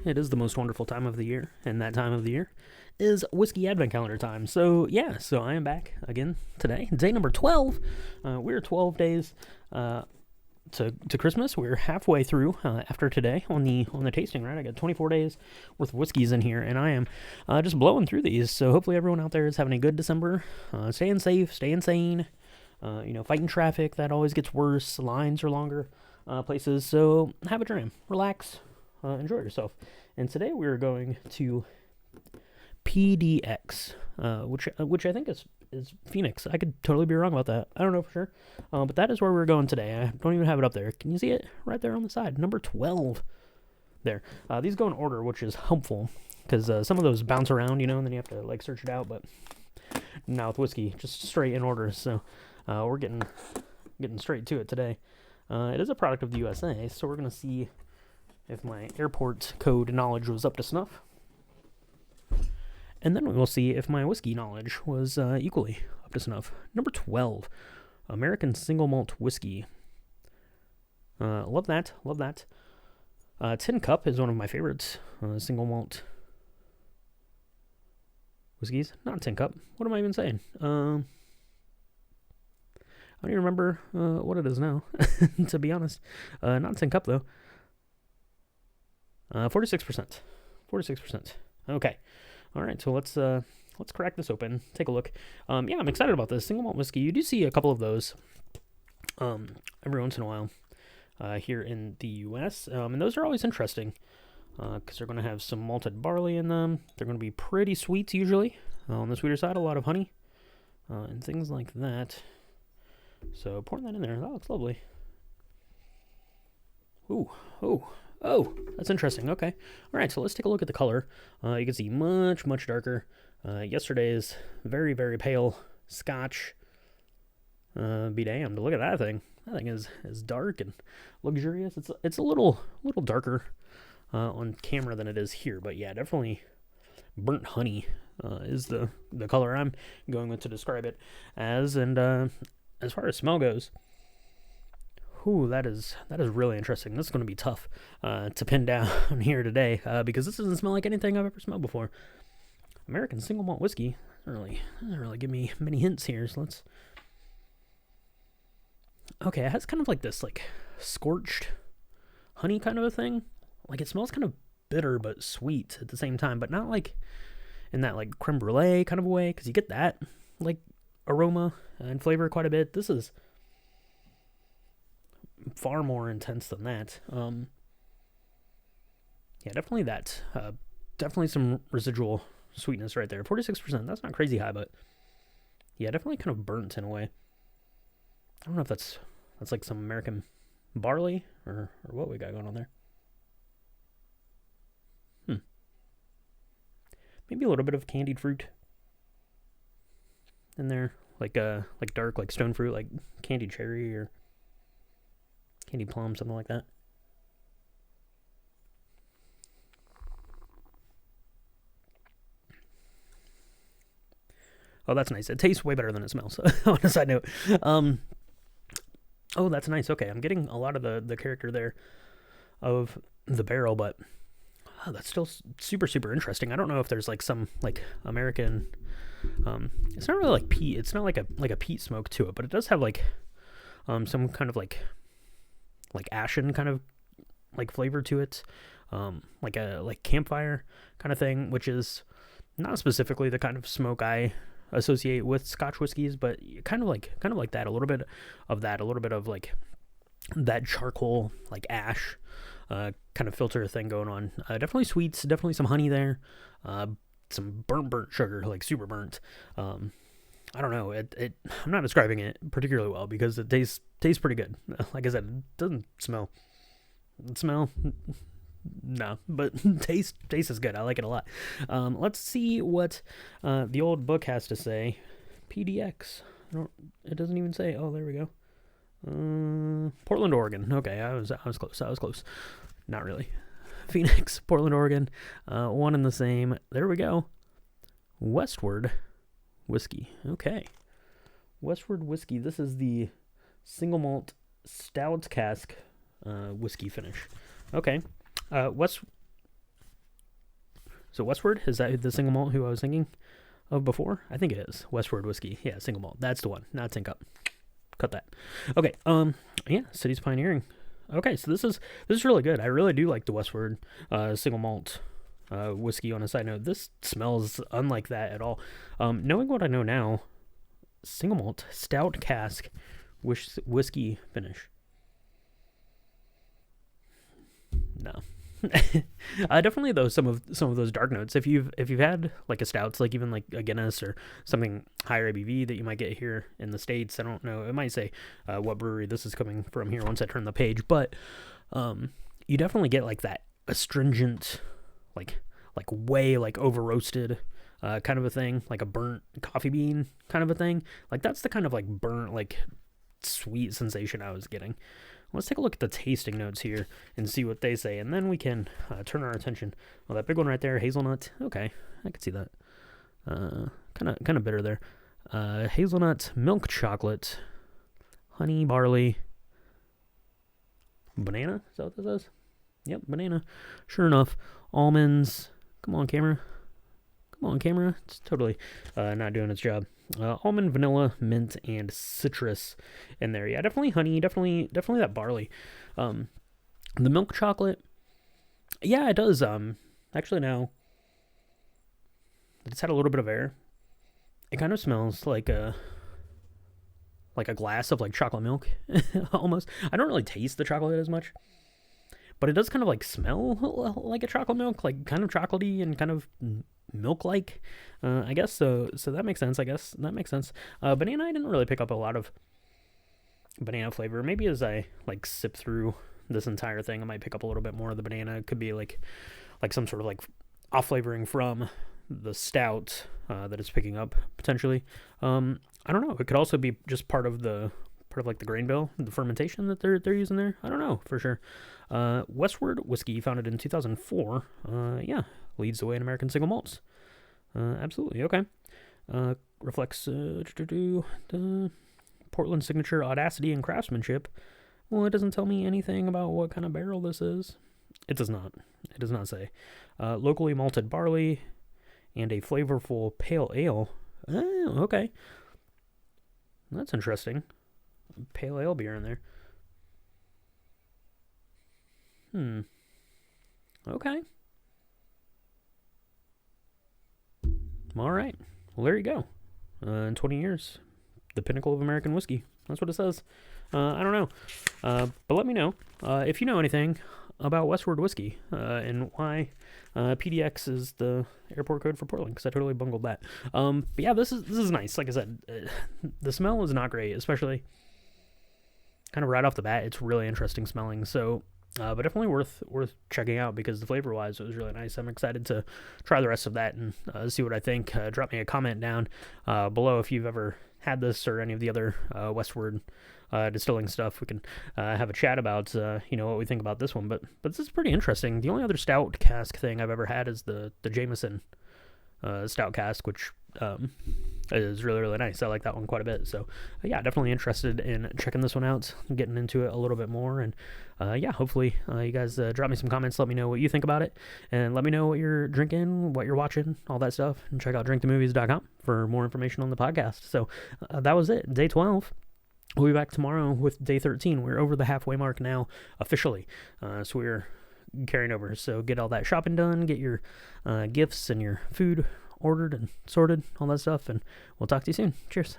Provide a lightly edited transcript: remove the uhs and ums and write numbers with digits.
It is the most wonderful time of the year, and that time of the year is Whiskey Advent Calendar time. So, yeah, so I am back again today. Day number 12. We're 12 days to Christmas. We're halfway through after today on the tasting, right? I got 24 days worth of whiskeys in here, and I am just blowing through these. So, hopefully, everyone out there is having a good December, staying safe, staying sane, fighting traffic. That always gets worse. Lines are longer places. So, have a dram, relax. Enjoy yourself. And today we're going to PDX, which I think is Phoenix. I could totally be wrong about that. I don't know for sure. But that is where we're going today. I don't even have it up there. Can you see it? Right there on the side. Number 12. There. These go in order, which is helpful. Because some of those bounce around, and then you have to search it out. But now with whiskey, just straight in order. So we're getting straight to it today. It is a product of the USA, so we're going to see if my airport code knowledge was up to snuff. And then we will see if my whiskey knowledge was equally up to snuff. Number 12, American Single Malt Whiskey. Love that. Tin Cup is one of my favorites. Single malt whiskeys. Not Tin Cup. What am I even saying? I don't even remember what it is now, to be honest. Not Tin Cup, though. 46%. 46%. Okay. All right. So let's crack this open. Take a look. I'm excited about this single malt whiskey. You do see a couple of those every once in a while here in the U.S. And those are always interesting because they're going to have some malted barley in them. They're going to be pretty sweet usually. On the sweeter side, a lot of honey and things like that. So pouring that in there. That looks lovely. Oh, that's interesting. Okay. All right, so let's take a look at the color. You can see much, much darker. Yesterday's very, very pale Scotch. Be damned. Look at that thing. That thing is dark and luxurious. It's a little darker on camera than it is here, but yeah, definitely burnt honey is the color I'm going with to describe it as. And as far as smell goes, ooh, that is really interesting. This is going to be tough to pin down here today because this doesn't smell like anything I've ever smelled before. American Single Malt Whiskey doesn't really give me many hints here. So let's. Okay, it has kind of like this scorched honey kind of a thing. Like it smells kind of bitter but sweet at the same time, but not like in that creme brulee kind of way because you get that aroma and flavor quite a bit. This is far more intense than that. Definitely that. Definitely some residual sweetness right there. 46%. That's not crazy high, but yeah, definitely kind of burnt in a way. I don't know if that's like some American barley or what we got going on there. Maybe a little bit of candied fruit in there, like dark, like stone fruit, like candied cherry or candy plum, something like that. Oh, that's nice. It tastes way better than it smells. On a side note. Oh, that's nice. Okay, I'm getting a lot of the character there of the barrel, but that's still super, super interesting. I don't know if there's some American. It's not really like peat. It's not like a peat smoke to it, but it does have some kind of like ashen kind of flavor to it, like a campfire kind of thing, which is not specifically the kind of smoke I associate with Scotch whiskeys, but kind of like that, a little bit of that charcoal ash kind of filter thing going on. Definitely sweets, definitely some honey there, some burnt sugar, super burnt. I don't know. I'm not describing it particularly well because it tastes pretty good. Like I said, it doesn't smell. No, but taste is good. I like it a lot. Let's see what the old book has to say. PDX. It doesn't even say. Oh, there we go. Portland, Oregon. Okay, I was close. Not really. Phoenix, Portland, Oregon. One and the same. There we go. Westward Whiskey. Okay. Westward Whiskey. This is the single malt stout cask whiskey finish. Okay. So Westward, is that the single malt who I was thinking of before? I think it is. Westward Whiskey. Yeah, single malt. That's the one. Not Tin Cup. Cut that. Okay. Yeah, City's Pioneering. Okay, so this is really good. I really do like the Westward single malt whiskey. On a side note, this smells unlike that at all. Knowing what I know now, single malt stout cask whiskey finish. No. Definitely though some of those dark notes. If you've had like a stouts, like even like a Guinness or something higher ABV that you might get here in the States, I don't know. It might say what brewery this is coming from here once I turn the page, but you definitely get like that astringent, like way like over roasted kind of a thing, like a burnt coffee bean kind of a thing. Like that's the kind of like burnt like sweet sensation I was getting. Let's take a look at the tasting notes here and see what they say, and then we can turn our attention. Well, that big one right there, hazelnut. Okay, I could see that. Kind of bitter there. Hazelnut, milk chocolate, honey, barley, banana. Is that what this is? Yep, banana. Sure enough, almonds. Come on, camera. Come on, camera. It's totally not doing its job. Almond, vanilla, mint, and citrus in there. Yeah, definitely honey. Definitely that barley. The milk chocolate. Yeah, it does. Actually, now it's had a little bit of air. It kind of smells like a glass of like chocolate milk, almost. I don't really taste the chocolate as much, but it does kind of like smell like a chocolate milk, like kind of chocolatey and kind of milk-like, I guess. So that makes sense. I guess that makes sense. Banana, I didn't really pick up a lot of banana flavor. Maybe as I like sip through this entire thing, I might pick up a little bit more of the banana. It could be like some sort of like off flavoring from the stout that it's picking up potentially. I don't know. It could also be just part of like the grain bill, the fermentation that they're using there. I don't know for sure. Westward Whiskey, founded in 2004. Yeah, leads the way in American single malts. Absolutely. Okay. Reflects the Portland signature audacity and craftsmanship. Well, it doesn't tell me anything about what kind of barrel this is. It does not. It does not say. Locally malted barley and a flavorful pale ale. Oh, okay. That's interesting. Pale ale beer in there. Okay. All right. Well, there you go. In 20 years, the pinnacle of American whiskey. That's what it says. I don't know. But let me know if you know anything about Westward Whiskey and why PDX is the airport code for Portland, because I totally bungled that. But yeah, this is nice. Like I said, the smell is not great, especially kind of right off the bat. It's really interesting smelling. So, but definitely worth checking out, because the flavor wise, it was really nice. I'm excited to try the rest of that and see what I think. Drop me a comment down below if you've ever had this or any of the other Westward distilling stuff. We can have a chat about what we think about this one. But this is pretty interesting. The only other stout cask thing I've ever had is the Jameson stout cask, which is really, really nice. I like that one quite a bit. So yeah, definitely interested in checking this one out, getting into it a little bit more. And yeah, hopefully you guys drop me some comments, let me know what you think about it, and let me know what you're drinking, what you're watching, all that stuff. And check out drinkthemovies.com for more information on the podcast. So that was it. Day 12. We'll be back tomorrow with day 13. We're over the halfway mark now, officially. So we're carrying over. So get all that shopping done, get your gifts and your food ordered and sorted, all that stuff, and we'll talk to you soon. Cheers.